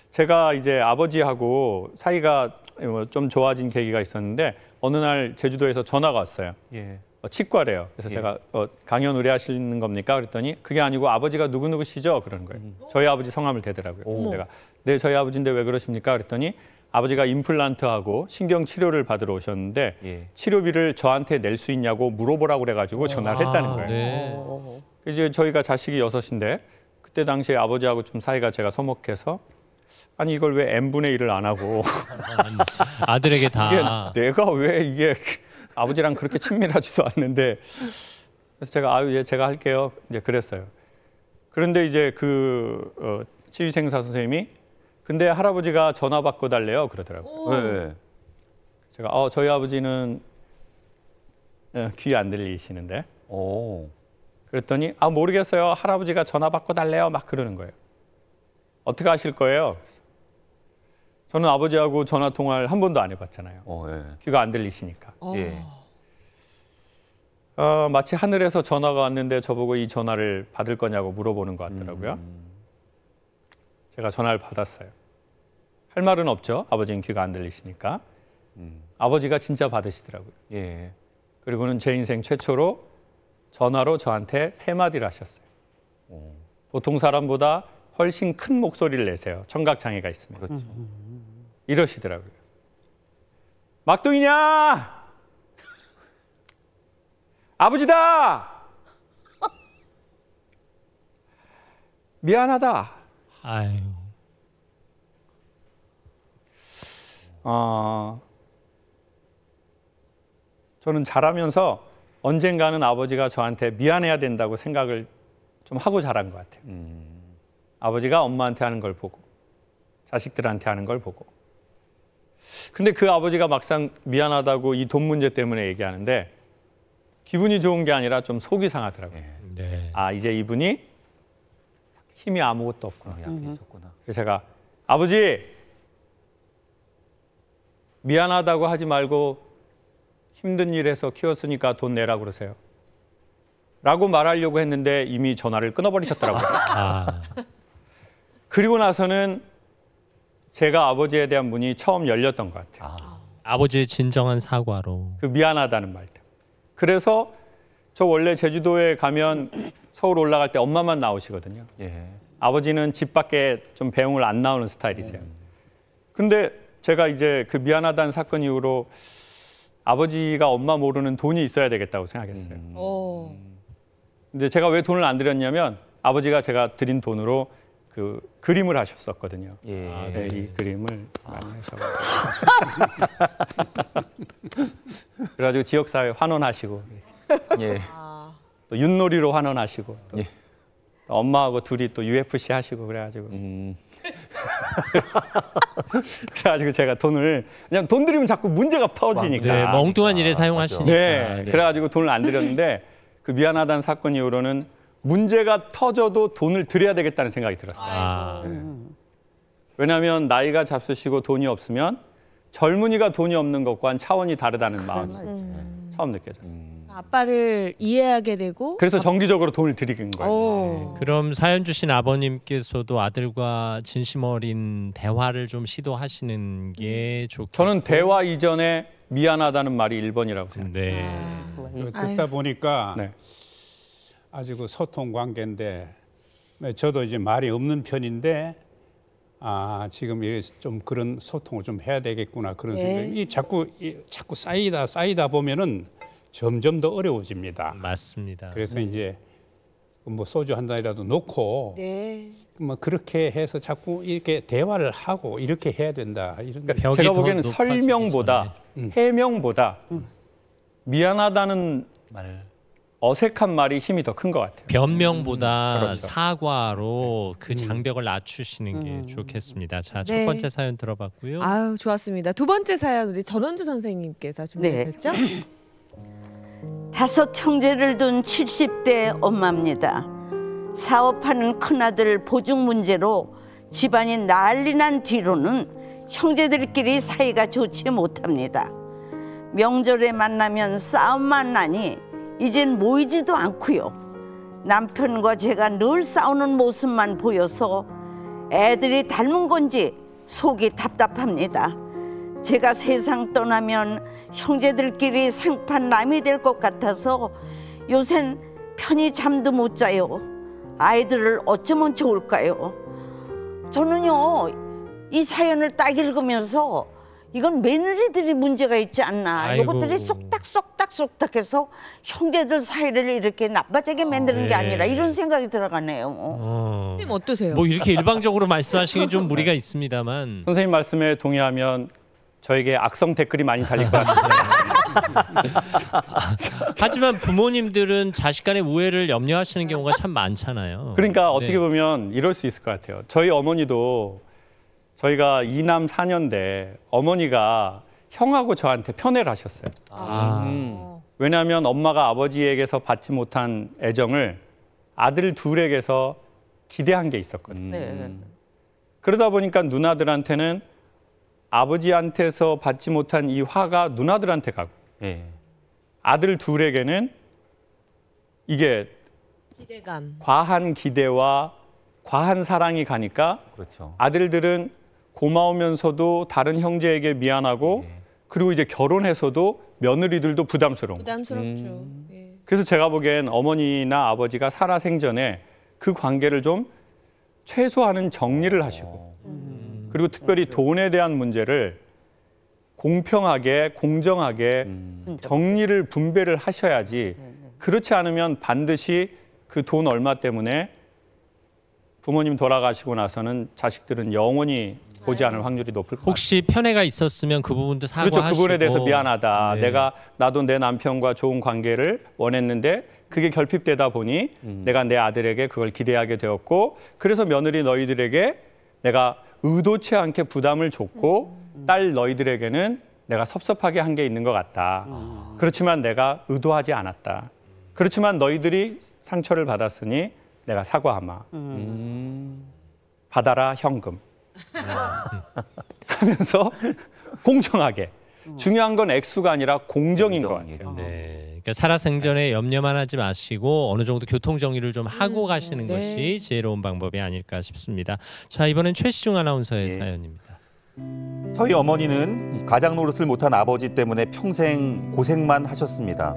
제가 이제 아버지하고 사이가 좀 좋아진 계기가 있었는데 어느 날 제주도에서 전화가 왔어요. 예. 치과래요. 그래서 예. 제가 강연 의뢰하시는 겁니까? 그랬더니 그게 아니고 아버지가 누구누구시죠? 그러는 거예요. 저희 아버지 성함을 대더라고요. 그래서 제가 네, 저희 아버지인데 왜 그러십니까? 그랬더니 아버지가 임플란트하고 신경 치료를 받으러 오셨는데 예. 치료비를 저한테 낼 수 있냐고 물어보라고 그래가지고 전화를 했다는 거예요. 네. 이제 저희가 자식이 6인데 그때 당시에 아버지하고 좀 사이가 제가 서먹해서 아니 이걸 왜 n분의 1을 안 하고 아들에게 이게 다. 내가 왜 이게 아버지랑 그렇게 친밀하지도 않는데 그래서 제가 아유 예 제가 할게요 이제 그랬어요. 그런데 이제 그 치위생사 선생님이 근데 할아버지가 전화 받고 달래요 그러더라고요. 네. 제가 저희 아버지는 귀 안 들리시는데 오. 그랬더니 모르겠어요 할아버지가 전화 받고 달래요 막 그러는 거예요. 어떻게 하실 거예요? 저는 아버지하고 전화 통화를 한 번도 안 해봤잖아요. 예. 귀가 안 들리시니까. 예. 마치 하늘에서 전화가 왔는데 저보고 이 전화를 받을 거냐고 물어보는 것 같더라고요. 제가 전화를 받았어요. 할 말은 없죠. 아버지는 귀가 안 들리시니까. 아버지가 진짜 받으시더라고요. 예. 그리고는 제 인생 최초로 전화로 저한테 3마디를 하셨어요. 보통 사람보다 훨씬 큰 목소리를 내세요. 청각 장애가 있으면. 그렇죠. 이러시더라고요. 막둥이냐? 아버지다. 미안하다. 아유. 저는 자라면서 언젠가는 아버지가 저한테 미안해야 된다고 생각을 좀 하고 자란 것 같아요. 아버지가 엄마한테 하는 걸 보고 자식들한테 하는 걸 보고. 근데 그 아버지가 막상 미안하다고 이 돈 문제 때문에 얘기하는데 기분이 좋은 게 아니라 좀 속이 상하더라고요. 네. 이제 이분이 힘이 아무것도 없구나. 약이 있었구나. 그래서 제가 아버지 미안하다고 하지 말고 힘든 일해서 키웠으니까 돈 내라 그러세요. 라고 말하려고 했는데 이미 전화를 끊어버리셨더라고요. 그리고 나서는 제가 아버지에 대한 문이 처음 열렸던 것 같아요. 아버지의 진정한 사과로. 그 미안하다는 말 때문에. 그래서 저 원래 제주도에 가면 서울 올라갈 때 엄마만 나오시거든요. 예. 아버지는 집 밖에 좀 배웅을 안 나오는 스타일이세요. 근데 제가 이제 그 미안하다는 사건 이후로 아버지가 엄마 모르는 돈이 있어야 되겠다고 생각했어요. 근데 제가 왜 돈을 안 드렸냐면 아버지가 제가 드린 돈으로 그 그림을 하셨었거든요. 예. 네, 이 그림을 많이 하셔가지고 그래가지고 지역사회 환원하시고 예. 또 윷놀이로 환원하시고 또 예. 엄마하고 둘이 또 UFC 하시고 그래가지고 그래가지고 제가 돈을 그냥 돈 들이면 자꾸 문제가 터지니까 네, 멍뚱한 일에 사용하시니까. 네, 그래가지고 돈을 안 드렸는데 그 미안하다는 사건 이후로는 문제가 터져도 돈을 드려야 되겠다는 생각이 들었어요. 왜냐하면 나이가 잡수시고 돈이 없으면 젊은이가 돈이 없는 것과는 차원이 다르다는 마음이 처음 느껴졌어요. 아빠를 이해하게 되고 그래서 정기적으로 돈을 드리는 거예요. 그럼 사연 주신 아버님께서도 아들과 진심 어린 대화를 좀 시도하시는 게 좋겠고. 저는 대화 이전에 미안하다는 말이 1번이라고 생각해요. 네. 듣다 보니까 네. 아주 그 소통 관계인데 저도 이제 말이 없는 편인데 지금 좀 그런 소통을 좀 해야 되겠구나 그런 생각이 자꾸 쌓이다 보면은 점점 더 어려워집니다. 맞습니다. 그래서 이제 뭐 소주 한 잔이라도 놓고 뭐 그렇게 해서 자꾸 이렇게 대화를 하고 이렇게 해야 된다. 이런 그러니까 제가 보기에는 설명보다 해명보다 미안하다는 어색한 말이 힘이 더 큰 것 같아요. 변명보다 그렇죠. 사과로 그 장벽을 낮추시는 게 좋겠습니다. 자, 첫 번째 사연 들어봤고요. 아유 좋았습니다. 두 번째 사연 우리 전원주 선생님께서 준비하셨죠? 다섯 형제를 둔 70대 엄마입니다. 사업하는 큰아들 보증 문제로 집안이 난리난 뒤로는 형제들끼리 사이가 좋지 못합니다. 명절에 만나면 싸움만 나니 이젠 모이지도 않고요. 남편과 제가 늘 싸우는 모습만 보여서 애들이 닮은 건지 속이 답답합니다. 제가 세상 떠나면 형제들끼리 상판남이 될 것 같아서 요샌 편히 잠도 못 자요. 아이들을 어쩌면 좋을까요? 저는요, 이 사연을 딱 읽으면서 이건 며느리들이 문제가 있지 않나. 아이고. 이것들이 쏙닥쏙닥쏙닥해서 형제들 사이를 이렇게 나빠지게 만드는 게 아니라 이런 생각이 들어가네요. 선생님 어떠세요? 뭐 이렇게 일방적으로 말씀하시긴 좀 무리가 있습니다만 선생님 말씀에 동의하면 저에게 악성 댓글이 많이 달릴 것 같습니다. 하지만 부모님들은 자식 간의 우애를 염려하시는 경우가 참 많잖아요. 그러니까 어떻게 네. 보면 이럴 수 있을 것 같아요. 저희 어머니도 저희가 2남 4녀인데 어머니가 형하고 저한테 편애를 하셨어요. 왜냐하면 엄마가 아버지에게서 받지 못한 애정을 아들 둘에게서 기대한 게 있었거든요. 네. 그러다 보니까 누나들한테는 아버지한테서 받지 못한 이 화가 누나들한테 가고 예. 아들 둘에게는 이게 기대감. 과한 기대와 과한 사랑이 가니까 그렇죠. 아들들은 고마우면서도 다른 형제에게 미안하고 그리고 이제 결혼해서도 며느리들도 부담스러운 거예요. 부담스럽죠. 예. 그래서 제가 보기엔 어머니나 아버지가 살아생전에 그 관계를 좀 최소화하는 정리를 하시고 그리고 특별히 돈에 대한 문제를 공평하게 공정하게 정리를 분배를 하셔야지 그렇지 않으면 반드시 그 돈 얼마 때문에 부모님 돌아가시고 나서는 자식들은 영원히 보지 않을 확률이 높을 것 같아요. 혹시 편애가 있었으면 그 부분도 사과하시고 그렇죠. 그 부분에 대해서 미안하다. 네. 나도 내 남편과 좋은 관계를 원했는데 그게 결핍되다 보니 내가 내 아들에게 그걸 기대하게 되었고 그래서 며느리 너희들에게 내가 의도치 않게 부담을 줬고 딸 너희들에게는 내가 섭섭하게 한 게 있는 것 같다. 그렇지만 내가 의도하지 않았다. 그렇지만 너희들이 상처를 받았으니 내가 사과하마. 받아라 현금. 하면서 공정하게. 중요한 건 액수가 아니라 공정인 것 같아요. 네, 그러니까 살아생전에 염려만 하지 마시고 어느 정도 교통 정리를 좀 하고 가시는 네. 것이 지혜로운 방법이 아닐까 싶습니다. 자, 이번엔 최시중 아나운서의 예. 사연입니다. 저희 어머니는 가장 노릇을 못한 아버지 때문에 평생 고생만 하셨습니다.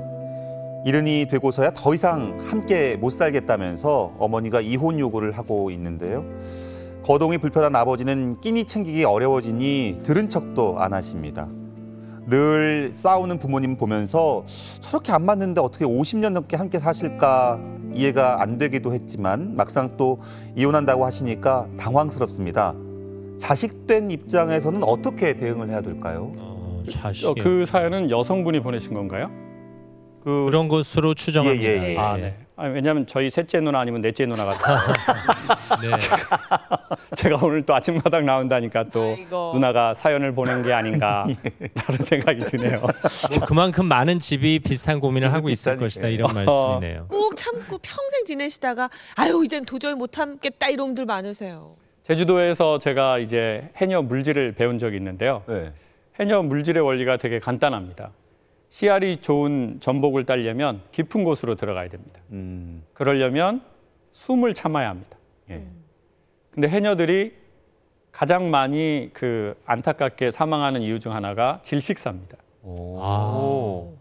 이른이 되고서야 더 이상 함께 못 살겠다면서 어머니가 이혼 요구를 하고 있는데요. 거동이 불편한 아버지는 끼니 챙기기 어려워지니 들은 척도 안 하십니다. 늘 싸우는 부모님 보면서 저렇게 안 맞는데 어떻게 50년 넘게 함께 사실까 이해가 안 되기도 했지만 막상 또 이혼한다고 하시니까 당황스럽습니다. 자식된 입장에서는 어떻게 대응을 해야 될까요? 자식 그 사연은 여성분이 보내신 건가요? 그런 것으로 추정합니다. 예, 예. 아, 네. 아니, 왜냐하면 저희 셋째 누나 아니면 넷째 누나 같아요. 네. 제가 오늘 또 아침마당 나온다니까 또 아이고. 누나가 사연을 보낸 게 아닌가라는 생각이 드네요. 뭐 그만큼 많은 집이 비슷한 고민을 하고 있을 비슷하니까요. 것이다 이런 말씀이네요. 꾹 참고 평생 지내시다가 아유 이젠 도저히 못 참겠다 이런 분들 많으세요. 제주도에서 제가 이제 해녀 물질을 배운 적이 있는데요. 네. 해녀 물질의 원리가 되게 간단합니다. 씨알이 좋은 전복을 따려면 깊은 곳으로 들어가야 됩니다. 그러려면 숨을 참아야 합니다. 예. 근데 해녀들이 가장 많이 안타깝게 사망하는 이유 중 하나가 질식사입니다.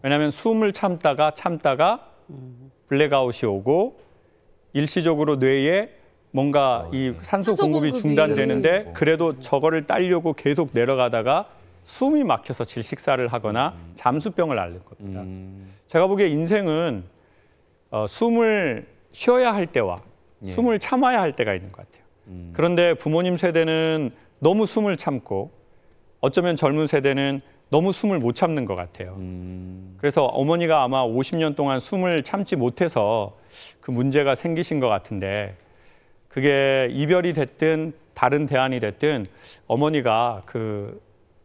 왜냐하면 숨을 참다가 블랙아웃이 오고 일시적으로 뇌에 뭔가 이 산소 공급이 중단되는데 그래도 저거를 따려고 계속 내려가다가 숨이 막혀서 질식사를 하거나 잠수병을 앓는 겁니다. 제가 보기에 인생은 숨을 쉬어야 할 때와 숨을 참아야 할 때가 있는 것 같아요. 그런데 부모님 세대는 너무 숨을 참고 어쩌면 젊은 세대는 너무 숨을 못 참는 것 같아요. 그래서 어머니가 아마 50년 동안 숨을 참지 못해서 그 문제가 생기신 것 같은데 그게 이별이 됐든 다른 대안이 됐든 어머니가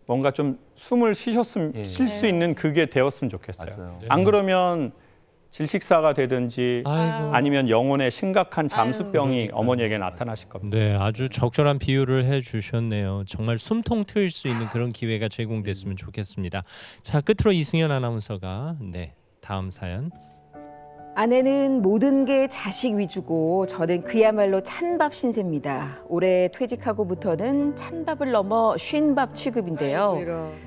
뭔가 좀 숨을 쉴 수 있는 그게 되었으면 좋겠어요. 맞아요. 안 그러면 질식사가 되든지 아이고. 아니면 영혼의 심각한 잠수병이 어머니에게 나타나실 겁니다. 네, 아주 적절한 비유를 해주셨네요. 정말 숨통 트일 수 있는 그런 기회가 제공됐으면 좋겠습니다. 자, 끝으로 이승현 아나운서가 다음 사연. 아내는 모든 게 자식 위주고 저는 그야말로 찬밥 신세입니다. 올해 퇴직하고부터는 찬밥을 넘어 쉰밥 취급인데요.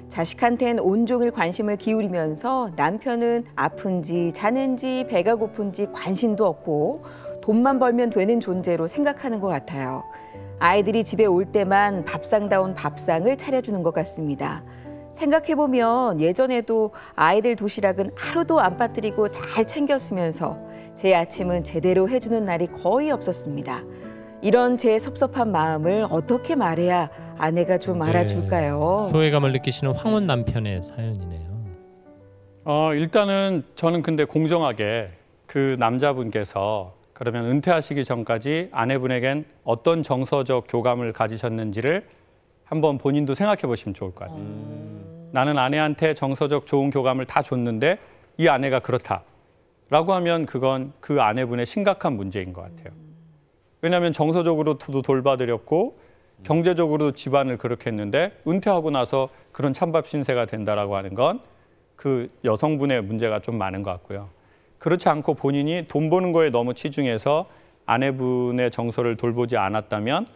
자식한텐 온종일 관심을 기울이면서 남편은 아픈지 자는지 배가 고픈지 관심도 없고 돈만 벌면 되는 존재로 생각하는 것 같아요. 아이들이 집에 올 때만 밥상다운 밥상을 차려주는 것 같습니다. 생각해보면 예전에도 아이들 도시락은 하루도 안 빠뜨리고 잘 챙겼으면서 제 아침은 제대로 해주는 날이 거의 없었습니다. 이런 제 섭섭한 마음을 어떻게 말해야 아내가 좀 알아줄까요? 소외감을 느끼시는 황혼 남편의 사연이네요. 일단은 저는 근데 공정하게 그 남자분께서 그러면 은퇴하시기 전까지 아내분에겐 어떤 정서적 교감을 가지셨는지를 한번 본인도 생각해 보시면 좋을 것 같아요. 나는 아내한테 정서적 좋은 교감을 다 줬는데 이 아내가 그렇다라고 하면 그건 그 아내분의 심각한 문제인 것 같아요. 왜냐하면 정서적으로도 돌봐드렸고 경제적으로도 집안을 그렇게 했는데 은퇴하고 나서 그런 찬밥 신세가 된다라고 하는 건 그 여성분의 문제가 좀 많은 것 같고요. 그렇지 않고 본인이 돈 버는 거에 너무 치중해서 아내분의 정서를 돌보지 않았다면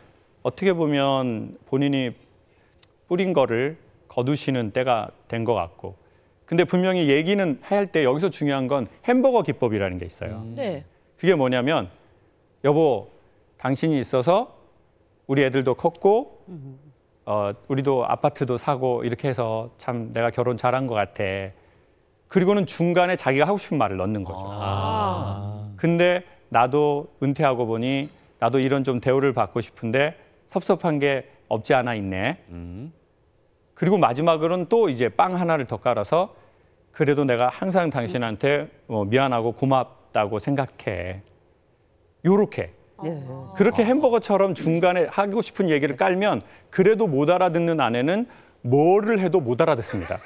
어떻게 보면 본인이 뿌린 거를 거두시는 때가 된 것 같고, 근데 분명히 얘기는 할 때 여기서 중요한 건 햄버거 기법이라는 게 있어요. 네. 그게 뭐냐면 여보 당신이 있어서 우리 애들도 컸고 우리도 아파트도 사고 이렇게 해서 참 내가 결혼 잘한 것 같아. 그리고는 중간에 자기가 하고 싶은 말을 넣는 거죠. 근데 나도 은퇴하고 보니 나도 이런 좀 대우를 받고 싶은데 섭섭한 게 없지 않아 있네. 그리고 마지막으로는 또 이제 빵 하나를 더 깔아서 그래도 내가 항상 당신한테 미안하고 고맙다고 생각해. 요렇게. 그렇게 햄버거처럼 중간에 하고 싶은 얘기를 깔면 그래도 못 알아듣는 아내는 뭐를 해도 못 알아듣습니다.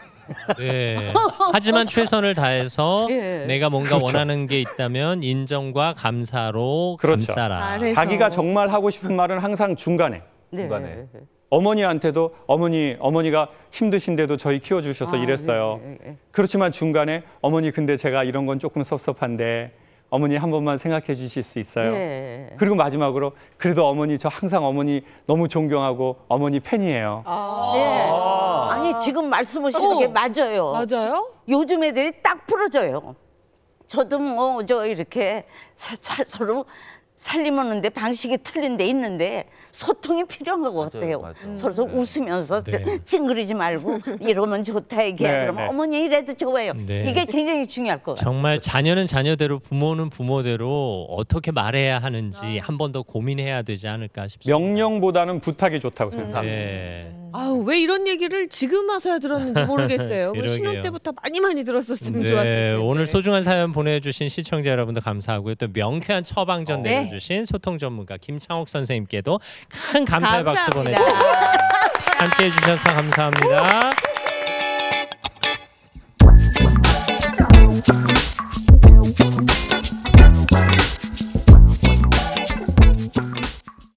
네. 하지만 최선을 다해서 내가 뭔가 그렇죠. 원하는 게 있다면 인정과 감사로 그렇죠. 감싸라. 잘해서. 자기가 정말 하고 싶은 말은 항상 중간에. 중간에. 어머니한테도 어머니가 힘드신데도 저희 키워주셔서 이랬어요. 그렇지만 중간에 어머니 근데 제가 이런 건 조금 섭섭한데 어머니 한 번만 생각해 주실 수 있어요? 그리고 마지막으로 그래도 어머니 저 항상 어머니 너무 존경하고 어머니 팬이에요. 네. 아니 지금 말씀하시는 게 맞아요. 맞아요? 요즘 애들이 딱 부러져요. 저도 뭐 저 이렇게 서로 살림하는데 방식이 틀린 데 있는데 소통이 필요한 것 같아요. 서로 웃으면서 찡그리지 말고 이러면 좋다 얘기야. 그러면 어머니 이래도 좋아요. 이게 굉장히 중요할 것 같아요. 정말 자녀는 자녀대로 부모는 부모대로 어떻게 말해야 하는지 한 번 더 고민해야 되지 않을까 싶습니다. 명령보다는 부탁이 좋다고 생각합니다. 네. 아우 왜 이런 얘기를 지금 와서야 들었는지 모르겠어요. 그러게요. 신혼 때부터 많이 들었었으면 네, 좋았을 텐데. 오늘 소중한 사연 보내주신 시청자 여러분들 감사하고요. 또 명쾌한 처방전 내려주신 소통 전문가 김창옥 선생님께도 큰 감사의 박수 보내드립니다. 함께해 주셔서 감사합니다.